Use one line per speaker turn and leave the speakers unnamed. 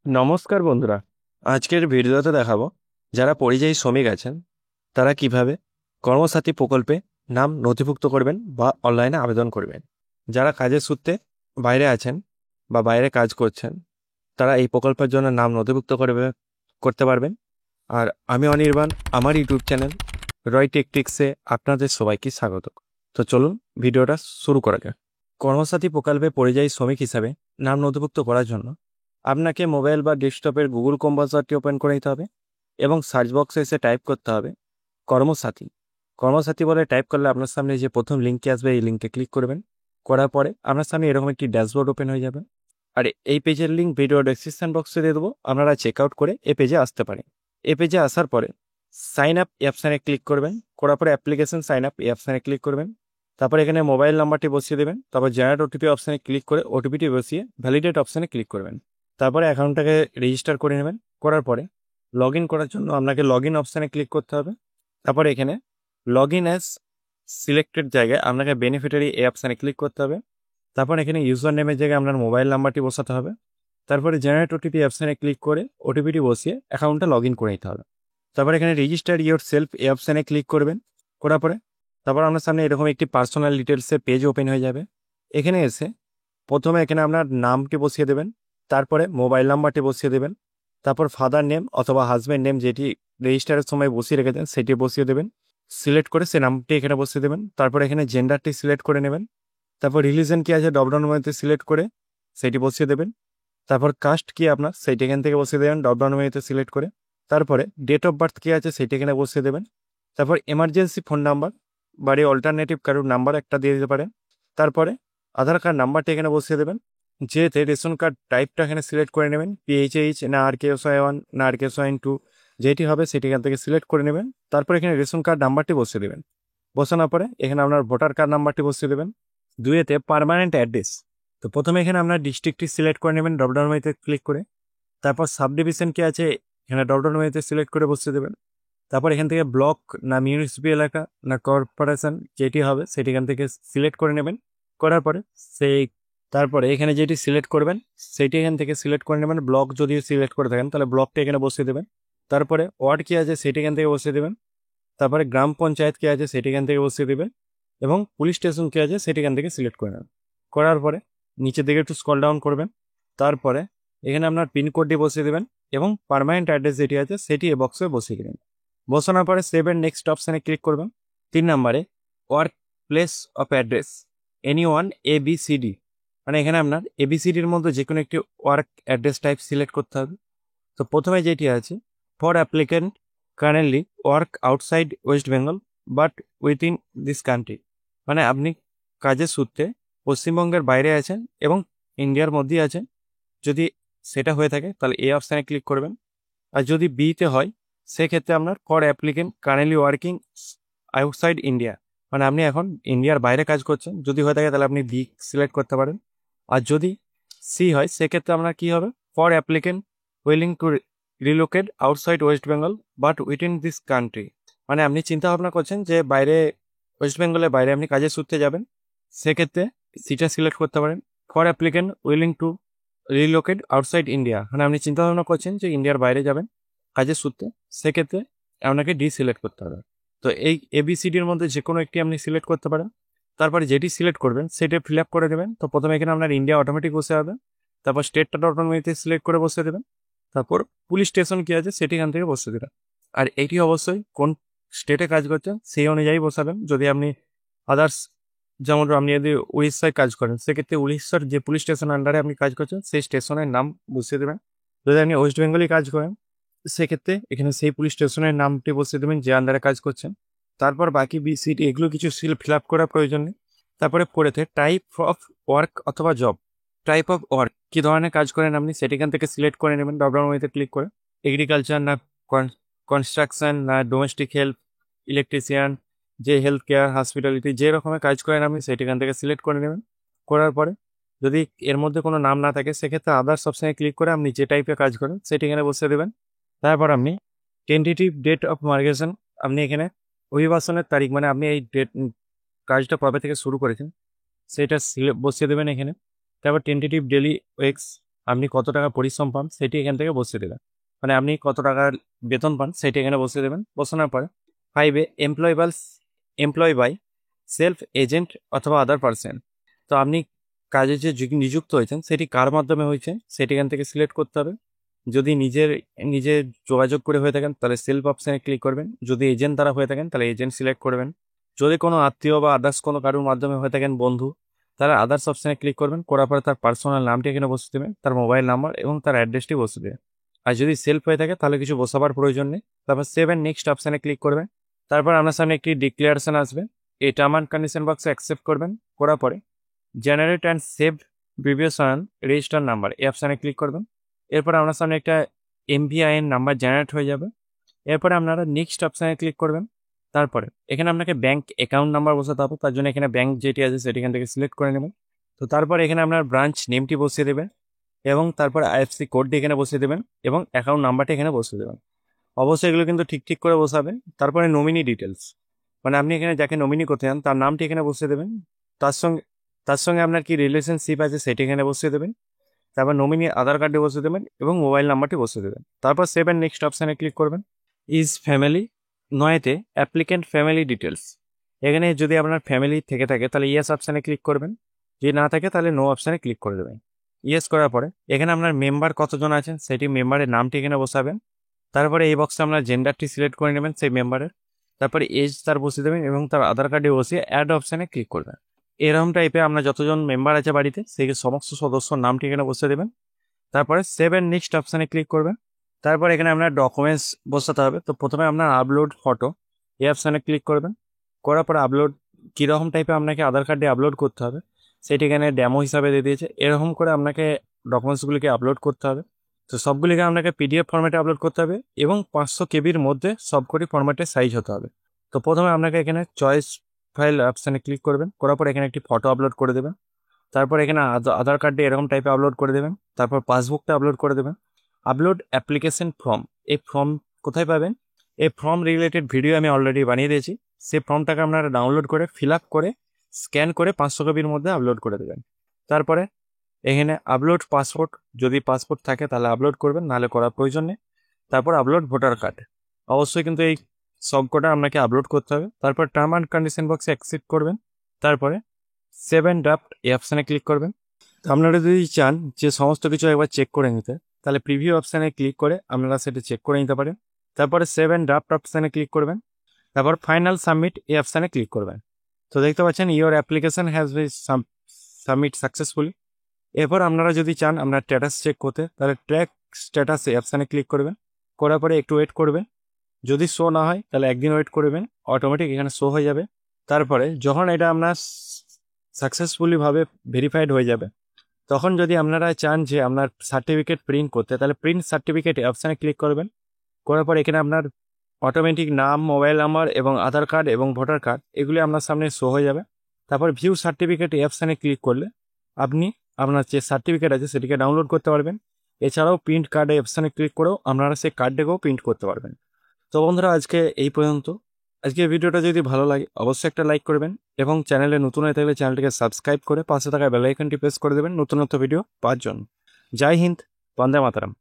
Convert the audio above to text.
নমস্কার বন্ধুরা। আজকের ভিডিওতে দেখাবো যারা পরিযায়ী শ্রমিক আছেন তারা কিভাবে কর্মসাথী প্রকল্পে নাম নথিভুক্ত করবেন বা অনলাইনে আবেদন করবেন। যারা কাজের সূত্রে বাইরে আছেন বা বাইরে কাজ করছেন তারা এই প্রকল্পের জন্য নাম নথিভুক্ত করতে পারবেন। আর আমি অনির্বাণ, আমার ইউটিউব চ্যানেল রয় টেকটিক্সে আপনাদের সবাইকে স্বাগত। তো চলুন ভিডিওটা শুরু করা যাক। কর্মসাথী প্রকল্পে পরিযায়ী শ্রমিক হিসাবে নাম নথিভুক্ত করার জন্য আপনাকে মোবাইল বা ডেস্কটপের গুগল ক্রোম ব্রাউজারটি ওপেন করে নিতে হবে এবং সার্চ বক্সে এসে টাইপ করতে হবে কর্মসাথী। কর্মসাথী বলে টাইপ করলে আপনার সামনে যে প্রথম লিঙ্কটি আসবে এই লিঙ্কে ক্লিক করবেন। করার পরে আপনার সামনে এরকম একটি ড্যাশবোর্ড ওপেন হয়ে যাবে। আর এই পেজের লিঙ্ক ভিডিও ডেসক্রিপশন বক্সে দিয়ে দেবো, আপনারা চেক আউট করে এ পেজে আসতে পারেন। এ পেজে আসার পরে সাইন আপ এই অপশানে ক্লিক করবেন। করার পরে অ্যাপ্লিকেশন সাইন আপ এই অপশানে ক্লিক করবেন। তারপর এখানে মোবাইল নাম্বারটি বসিয়ে দেবেন। তারপর জেনারেট ওটিপি অপশানে ক্লিক করে ওটিপিটি বসিয়ে ভ্যালিডেট অপশানে ক্লিক করবেন। তারপরে অ্যাকাউন্টটাকে রেজিস্টার করে নেবেন। করার পরে লগ ইন করার জন্য আপনাকে লগ ইন অপশানে ক্লিক করতে হবে। তারপরে এখানে লগ ইন অ্যাজ সিলেক্টেড জায়গায় আপনাকে বেনিফিটারি এই অপশানে ক্লিক করতে হবে। তারপর এখানে ইউজার নেমের জায়গায় আপনার মোবাইল নাম্বারটি বসাতে হবে। তারপরে জেনারেট ওটিপি অপশানে ক্লিক করে ওটিপিটি বসিয়ে অ্যাকাউন্টটা লগ ইন করে নিতে হবে। তারপর এখানে রেজিস্টার ইয়োর সেলফ এই অপশানে ক্লিক করবেন। করার পরে তারপর আপনার সামনে এরকম একটি পার্সোনাল ডিটেলসের পেজ ওপেন হয়ে যাবে। এখানে এসে প্রথমে এখানে আপনার নামটি বসিয়ে দেবেন, তারপরে মোবাইল নাম্বারটি বসিয়ে দেবেন, তারপর ফাদার নেম অথবা হাজব্যান্ড নেম যেটি রেজিস্টারের সময় বসিয়ে রেখেছেন সেটি বসিয়ে দেবেন। সিলেক্ট করে সে নামটি এখানে বসিয়ে দেবেন। তারপর এখানে জেন্ডারটি সিলেক্ট করে নেবেন। তারপর রিলিজন কি আছে ড্রপডাউন মেনুতে সিলেক্ট করে সেটি বসিয়ে দেবেন। তারপর কাস্ট কি আপনার সেইটি এখান থেকে বসিয়ে দেবেন ড্রপডাউন মেনুতে সিলেক্ট করে। তারপরে ডেট অফ বার্থ কি আছে সেটি এখানে বসিয়ে দেবেন। তারপর এমার্জেন্সি ফোন নাম্বার বাড়ি অল্টারনেটিভ কারোর নাম্বার একটা দিয়ে দিতে পারেন। তারপরে আধার কার্ড নাম্বারটি এখানে বসিয়ে দেবেন। যেতে রেশন কার্ড টাইপটা এখানে সিলেক্ট করে নেবেন, পিএইচএইচ না RKSY1 না RKSY2 যেটি হবে সেটি এখান থেকে সিলেক্ট করে নেবেন। তারপর এখানে রেশন কার্ড নাম্বারটি বসিয়ে দেবেন। বসানোর পরে এখানে আপনার ভোটার কার্ড নাম্বারটি বসিয়ে দেবেন। দুইতে পার্মানেন্ট অ্যাড্রেস, তো প্রথমে এখানে আপনার ডিস্ট্রিক্টটি সিলেক্ট করে নেবেন ড্রপডাউন মেনুতে ক্লিক করে। তারপর সাব ডিভিশন কি আছে এখানে ড্রপডাউন মেনুতে সিলেক্ট করে বসিয়ে দেবেন। তারপর এখান থেকে ব্লক না মিউনিসিপ্যাল এলাকা না কর্পোরেশন যেটি হবে সেটি এখান থেকে সিলেক্ট করে নেবেন। করার পরে সেই তারপরে এখানে যেটি সিলেক্ট করবেন সেটি এখান থেকে সিলেক্ট করে নেবেন। ব্লক যদি সিলেক্ট করে থাকেন তাহলে ব্লকটা এখানে বসিয়ে দেবেন। তারপরে ওয়ার্ড কি আছে সেটি এখান থেকে বসিয়ে দেবেন। তারপরে গ্রাম পঞ্চায়েত কি আছে সেটি এখান থেকে বসিয়ে দেবেন এবং পুলিশ স্টেশন কি আছে সেটি এখান থেকে সিলেক্ট করে নেবেন। করার পরে নিচের দিকে একটু স্ক্রল ডাউন করবেন। তারপরে এখানে আপনার পিনকোডটি বসিয়ে দেবেন এবং পার্মানেন্ট অ্যাড্রেস যেটি আছে সেটি এ বক্সে বসিয়ে দেবেন। বসানোর পরে সেভ এন্ড নেক্সট অপশানে ক্লিক করবেন। 3 নম্বরে work place of address any 1 ABCD, মানে এখানে আপনার ABCDর মধ্যে যে কোনো একটি ওয়ার্ক অ্যাড্রেস টাইপ সিলেক্ট করতে হবে। তো প্রথমে যেটি আছে for applicant currently work outside West Bengal but within this country, মানে আপনি কাজের সূত্রে পশ্চিমবঙ্গের বাইরে আছেন এবং ইন্ডিয়ার মধ্যেই আছেন। যদি সেটা হয়ে থাকে তাহলে এই অপশানে ক্লিক করবেন। আর যদি বিতে হয় সেক্ষেত্রে আপনার for applicant currently working outside India, মানে আপনি এখন ইন্ডিয়ার বাইরে কাজ করছেন যদি হয়ে থাকে তাহলে আপনি বি সিলেক্ট করতে পারেন। আর যদি সি হয় সেক্ষেত্রে আপনার কি হবে for applicant willing to relocate outside West Bengal but within this country, মানে আপনি চিন্তা ভাবনা করছেন যে বাইরে ওয়েস্ট বেঙ্গলের বাইরে আপনি কাজের সূত্রে যাবেন, সেক্ষেত্রে সিটা সিলেক্ট করতে পারেন। For applicant willing to relocate outside India, মানে আপনি চিন্তা ভাবনা করছেন যে ইন্ডিয়ার বাইরে যাবেন কাজের সূত্রে, সেক্ষেত্রে আপনাকে ডি সিলেক্ট করতে হবে। তো এই ABCDর মধ্যে যে কোনো একটি আপনি সিলেক্ট করতে পারেন। তারপরে যেটি সিলেক্ট করবেন সেটা ফিল আপ করে দেবেন। তো প্রথমে এখানে আপনার ইন্ডিয়া অটোমেটিক বসে হবে। তারপর স্টেটটা অটোমেটিক সিলেক্ট করে বসে দেবেন। তারপর পুলিশ স্টেশন কি আছে সেটি এখান থেকে বসে দেবেন। আর এটি অবশ্যই কোন স্টেটে কাজ করছেন সেই অনুযায়ী বসাবেন। যদি আপনি আদার্স, যেমন আপনি যদি উড়িষ্যায় কাজ করেন সেক্ষেত্রে উড়িষ্যার যে পুলিশ স্টেশন আন্ডারে আপনি কাজ করছেন সেই স্টেশনের নাম বসিয়ে দেবেন। যদি আপনি ওয়েস্ট বেঙ্গলে কাজ করেন সেক্ষেত্রে এখানে সেই পুলিশ স্টেশনের নামটি বসিয়ে দেবেন যে আন্ডারে কাজ করছেন। তারপর বাকি BCD এগুলো কিছু ফিল আপ করার প্রয়োজন নেই। তারপরে পড়েতে টাইপ অফ ওয়ার্ক অথবা জব, টাইপ অফ ওয়ার্ক কী ধরনের কাজ করেন আপনি সেটি এখান থেকে সিলেক্ট করে নেবেন ড্রপডাউন মেনুতে ক্লিক করে। এগ্রিকালচার না কনস্ট্রাকশন না ডোমেস্টিক হেল্প ইলেকট্রিশিয়ান, যে হেলথ কেয়ার হসপিটালিটি যে রকমের কাজ করেন আপনি সেটি এখান থেকে সিলেক্ট করে নেবেন। করার পরে যদি এর মধ্যে কোনো নাম না থাকে সেক্ষেত্রে আদার্স অপশানে ক্লিক করে আপনি যে টাইপের কাজ করেন সেটি এখানে বসিয়ে দেবেন। তারপর আপনি টেন্টেটিভ ডেট অফ মার্গেশন, আপনি এখানে অভিবাসনের তারিখ, মানে আপনি এই ডেট কাজটা কবে থেকে শুরু করেছেন সেটা বসিয়ে দেবেন এখানে। তারপর টেন্টেটিভ ডেলি ওয়েক্স আপনি কত টাকা পরিশ্রম পান সেটি এখান থেকে বসিয়ে দেবেন, মানে আপনি কত টাকার বেতন পান সেটি এখানে বসিয়ে দেবেন। বসানোর পরে 5 এমপ্লয় বাই সেলফ এজেন্ট অথবা আদার পার্সন। তো আপনি কাজে যে নিযুক্ত হয়েছেন সেটি কার মাধ্যমে হয়েছে সেটি এখান থেকে সিলেক্ট করতে হবে। যদি নিজে যোগাযোগ করে হয়ে থাকেন তাহলে সেলফ অপশানে ক্লিক করবেন, যদি এজেন্ট দ্বারা হয়ে থাকেন তাহলে এজেন্ট সিলেক্ট করবেন, যদি কোনো আত্মীয় বা আদার্স কোনো কারোর মাধ্যমে হয়ে থাকেন বন্ধু, তাহলে আদার্স অপশানে ক্লিক করবেন, করার পরে তার পার্সোনাল নামটি এখানে বসিয়ে দেবেন, তার মোবাইল নাম্বার এবং তার অ্যাড্রেসটি বসিয়ে দেবেন। আর যদি সেলফ হয়ে থাকে তাহলে কিছু বসাবার প্রয়োজন নেই। তারপর সেভ অ্যান্ড নেক্সট অপশানে ক্লিক করবেন। তারপর আপনার সামনে একটি ডিক্লারেশন আসবে, এই টার্ম অ্যান্ড কন্ডিশন বক্সে অ্যাকসেপ্ট করবেন, করার পরে generate and save previous register number এই অপশানে ক্লিক করবেন। এরপর আপনার সামনে একটা এমভিআইএন নাম্বার জেনারেট হয়ে যাবে। এরপরে আপনারা নেক্সট অপশানে ক্লিক করবেন। তারপরে এখানে আপনাকে ব্যাংক অ্যাকাউন্ট নাম্বার বসাতে হবে, তার জন্য এখানে ব্যাংক যেটি আছে সেটি এখান থেকে সিলেক্ট করে নেবেন। তো তারপর এখানে আপনার ব্রাঞ্চ নেমটি বসিয়ে দেবেন এবং তারপর আইএফসি কোডটি এখানে বসিয়ে দেবেন এবং অ্যাকাউন্ট নাম্বারটি এখানে বসিয়ে দেবেন। অবশ্যই এগুলো কিন্তু ঠিক করে বসাবেন। তারপরে নমিনি ডিটেলস, মানে আপনি এখানে যাকে নমিনি করতে চান তার নামটি এখানে বসিয়ে দেবেন, তার সঙ্গে আপনার কি রিলেশনশিপ আছে সেটি এখানে বসিয়ে দেবেন। তারপর নমিনি আধার কার্ডটি বসিয়ে দেবেন এবং মোবাইল নাম্বারটি বসিয়ে দেবেন। তারপর সেভ অ্যান্ড নেক্সট অপশানে ক্লিক করবেন। ইজ ফ্যামিলি নয়তে অ্যাপ্লিক্যান্ট ফ্যামিলি ডিটেলস, এখানে যদি আপনার ফ্যামিলি থেকে থাকে তাহলে ইয়েস অপশানে ক্লিক করবেন, যদি না থাকে তাহলে নো অপশানে ক্লিক করে দেবেন। ইয়েস করার পরে এখানে আপনার মেম্বার কতজন আছেন সেটি মেম্বারের নামটি এখানে বসাবেন। তারপরে এই বক্সে আপনার জেন্ডারটি সিলেক্ট করে নেবেন সেই মেম্বারের, তারপরে এজ তার বসিয়ে দেবেন এবং তার আধার কার্ডে বসিয়ে অ্যাড অপশানে ক্লিক করবেন। এরকম টাইপে আপনার যতজন মেম্বার আছে বাড়িতে সেই সমস্ত সদস্যর নামটি এখানে বসিয়ে দেবেন। তারপরে সেভ অ্যান্ড নেক্সট অপশানে ক্লিক করবেন। তারপর এখানে আপনার ডকুমেন্টস বসাতে হবে। তো প্রথমে আপনার আপলোড ফটো এই অপশানে ক্লিক করবেন, করার পরে আপলোড কীরকম টাইপে আপনাকে আধার কার্ডে আপলোড করতে হবে সেটি এখানে ডেমো হিসাবে দিয়ে দিয়েছে, এরকম করে আপনাকে ডকুমেন্টসগুলিকে আপলোড করতে হবে। তো সবগুলিকে আপনাকে পিডিএফ ফরম্যাটে আপলোড করতে হবে এবং 500 কেবির মধ্যে সবকটি ফরম্যাটের সাইজ হতে হবে। তো প্রথমে আপনাকে এখানে চয়েস ফাইল অপশানে ক্লিক করবেন, করার পর এখানে একটি ফটো আপলোড করে দেবেন। তারপর এখানে আধার কার্ডে এরকম টাইপে আপলোড করে দেবেন, তারপর পাসবুকটা আপলোড করে দেবেন। আপলোড অ্যাপ্লিকেশন ফর্ম, এই ফর্ম কোথায় পাবেন? এই ফর্ম রিলেটেড ভিডিও আমি অলরেডি বানিয়ে দিয়েছি, সেই ফর্মটাকে আপনারা ডাউনলোড করে ফিল আপ করে স্ক্যান করে 500 কেবির মধ্যে আপলোড করে দেবেন। তারপরে এখানে আপলোড পাসপোর্ট, যদি পাসপোর্ট থাকে তাহলে আপলোড করবেন, নাহলে করার প্রয়োজন নেই। তারপর আপলোড ভোটার কার্ড, অবশ্যই কিন্তু এই সবকটা আপনাকে আপলোড করতে হবে। তারপর টার্ম অ্যান্ড কন্ডিশন বক্সে অ্যাকসেপ্ট করবেন, তারপরে সেভ অ্যান্ড ড্রাফট এই অপশানে ক্লিক করবেন। আপনারা যদি চান যে সমস্ত কিছু একবার চেক করে নিতে তাহলে প্রিভিউ অপশানে ক্লিক করে আপনারা সেটা চেক করে নিতে পারেন। তারপরে সেভ অ্যান্ড ড্রাফট অপশানে ক্লিক করবেন, তারপর ফাইনাল সাবমিট এই অপশানে ক্লিক করবেন। তো দেখতে পাচ্ছেন your application has been submit successfully. এরপর আপনারা যদি চান আপনার স্ট্যাটাস চেক করতে তাহলে ট্র্যাক স্ট্যাটাস এই অপশানে ক্লিক করবেন, করার পরে একটু ওয়েট করবেন, যদি শো না হয় তাহলে একদিন ওয়েট করবেন, অটোমেটিক এখানে শো হয়ে যাবে। তারপরে যখন এটা আপনার সাকসেসফুলিভাবে ভেরিফাইড হয়ে যাবে তখন যদি আপনারা চান যে আপনার সার্টিফিকেট প্রিন্ট করতে তাহলে প্রিন্ট সার্টিফিকেট অপশানে ক্লিক করবেন, করার পর এখানে আপনার অটোমেটিক নাম, মোবাইল নাম্বার এবং আধার কার্ড এবং ভোটার কার্ড এগুলি আপনার সামনে শো হয়ে যাবে। তারপর ভিউ সার্টিফিকেট অপশানে ক্লিক করলে আপনি আপনার যে সার্টিফিকেট আছে সেটিকে ডাউনলোড করতে পারবেন। এছাড়াও প্রিন্ট কার্ড অপশানে ক্লিক করেও আপনারা সেই কার্ডটাকেও প্রিন্ট করতে পারবেন। তো বন্ধুরা আজকে এই পর্যন্ত। আজকের ভিডিওটা যদি ভালো লাগে অবশ্যই একটা লাইক করবেন এবং চ্যানেলে নতুন হয়ে থাকলে চ্যানেলটিকে সাবস্ক্রাইব করে পাশে থাকা বেল আইকনটি প্রেস করে দেবেন নতুন ভিডিও পাওয়ার জন্য। জয় হিন্দ, বন্দে মাতরম।